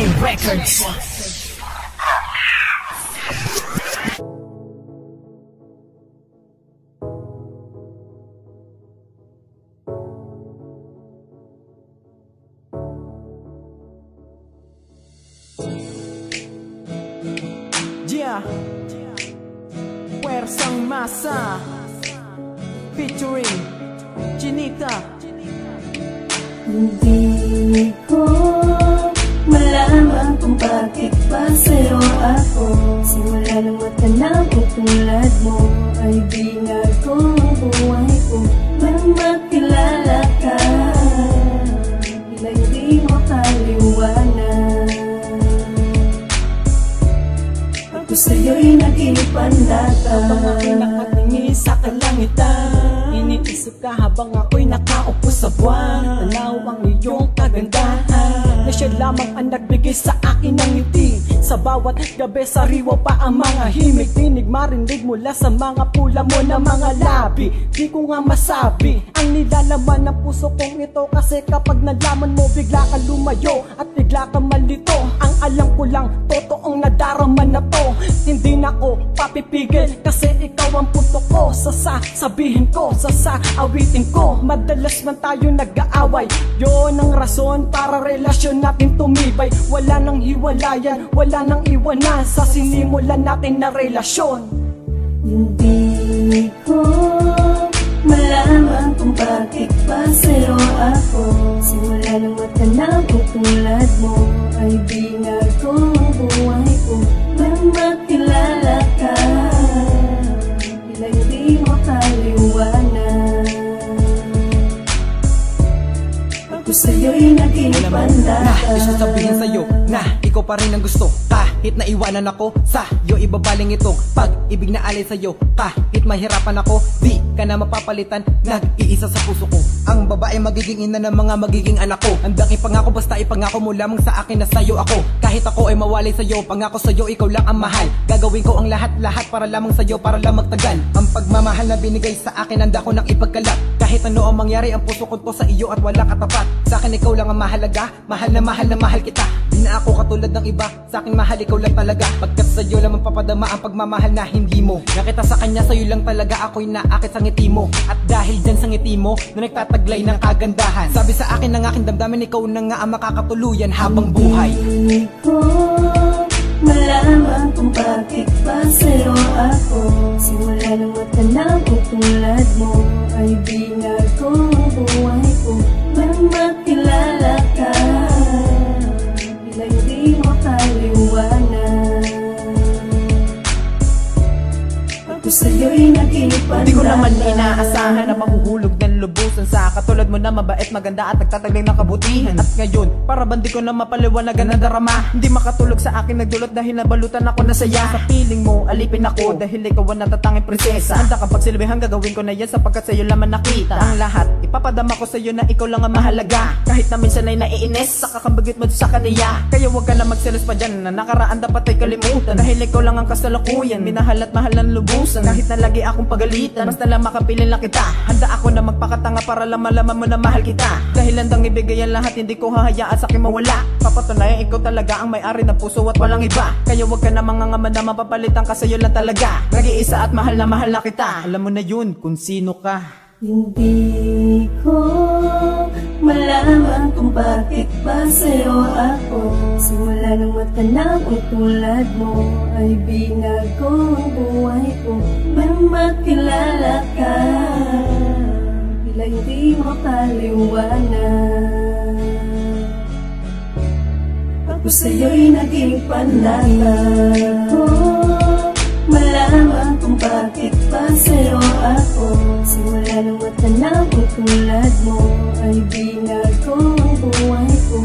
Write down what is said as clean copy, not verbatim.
Game Records. Yeah, Puwersang Masa featuring Chinita. Hindi ko malaman kung bakit ba sa'yo ako. Simula nang matanang ko tulad mo ay binago ang buhay ko. Nang makilala ka, bila hindi mo kaliwanag, ako sa'yo'y naging pandata. Habang ako'y nakatingin sa kalangitan, iniisip ka habang ako'y nakaupo sa buwan. Tanaw ang iyong kagandahan, na siya lamang ang nagbigay sa akin ng ngiti. Sa bawat gabi sariwa pa ang mga himig, tinig marinig mula sa mga pula mo na mga labi. Di ko nga masabi ang nilalaman ng puso kong ito, kasi kapag nalaman mo bigla ka lumayo at bigla ka malito. Ang alam ko lang, totoong nadarama na to. Hindi na ko papipigil kasi ikaw ang puto ko. Sasabihin ko, awitin ko. Madalas man tayo nag-aaway, yon ang rason para relasyon natin tumibay. Wala nang hiwalayan, wala nang iwanan sa sinimulan natin na relasyon. Hindi ko malaman kung bakit ba sa'yo ako. Simula nang matanang ko tulad mo ay binago ang buhay ko. Nang makilala ka, bila hindi mo kaliwanag, ako sa'yo'y naging pandata. Gusto sabihin sa'yo na ikaw pa rin ang gusto. Kahit naiwanan ako sa'yo, ibabaling itong pag-ibig na alay sa'yo. Kahit mahirapan ako, di ka na mapapalitan. Nag-iisa sa puso ko ang babae magiging ina ng mga magiging anak ko. Handang ipangako, basta ipangako mo lamang sa akin na sa'yo ako. Kahit ako ay mawalay sa'yo, pangako sa'yo ikaw lang ang mahal. Gagawin ko ang lahat-lahat para lamang sa'yo, para lang magtagal. Ang pagmamahal na binigay sa akin, handa ko nang ipagkalap. Kahit ano ang mangyari, ang puso ko sa iyo at wala katapat. Sa akin ikaw lang ang mahalaga, mahal na mahal kita. Di na ako katulad ng iba, sa akin mahal ikaw lang talaga. Pagkat sa'yo lang mapapadama ang pagmamahal na hindi mo. Nakita sa kanya, sa'yo lang talaga ako'y naakit sa ngiti mo. At dahil dyan sa ngiti mo, na nagtataglay ng kagandahan, sabi sa akin ng aking damdamin, ikaw na nga ang makakatuluyan habang buhay. Hindi ko malaman kung bakit ba sa'yo ako. Simula nang matanang ko tulad mo ay binago ang buhay ko. Nang makilala ka, bila hindi mo kaliwanag, ako sa'yo'y naging pandata. Di ko naman inaasahan na mahuhulog ng lubusan sa katulad mo na mabait, maganda at nagtatagling ng kabutihan. At ngayon, para bandi ko na mapaliwanagan na darama, hindi makatulog sa akin nagdulot dahil nabalutan ako na saya. Sa piling mo, alipin ako dahil ikaw ang natatanging prinsesa. Handa kang pagsilbihan, gagawin ko na yan sapagkat sa'yo laman nakita ang lahat. Ipapadama ko sa'yo na ikaw lang ang mahalaga. Kahit na minsan ay naiinis sa kakambagit mo sa kaniya. Kaya huwag ka na magselos pa dyan, na nakaraan dapat ay kalimutan. Dahil ikaw lang ang kasalukuyan, minahal at mahal ng lubusan. Kahit na lagi akong pagalitan, basta lang makapiling lang kita. Handa ako na magpakatanga para lang malaman mo na mahal kita. Dahil handang ibigay ang lahat, hindi ko hahayaan sa akin mawala. Papatunayan ikaw talaga ang may-ari ng puso at walang iba. Kaya huwag ka na mangangama na mapapalitan ka, sa'yo lang talaga. Nag-iisa at mahal na kita. Alam mo na yun kung sino ka. Hindi ko malaman kung bakit ba sa'yo ako. Simula nang matanang ko tulad mo ay binago ang buhay ko. Nang makilala ka, bila hindi mo kaliwanag, ako sa'yo'y naging pandata. Ko malaman kung bakit ba sa'yo ako. Simula nang matanang ko tulad mo ay binago ang buhay ko.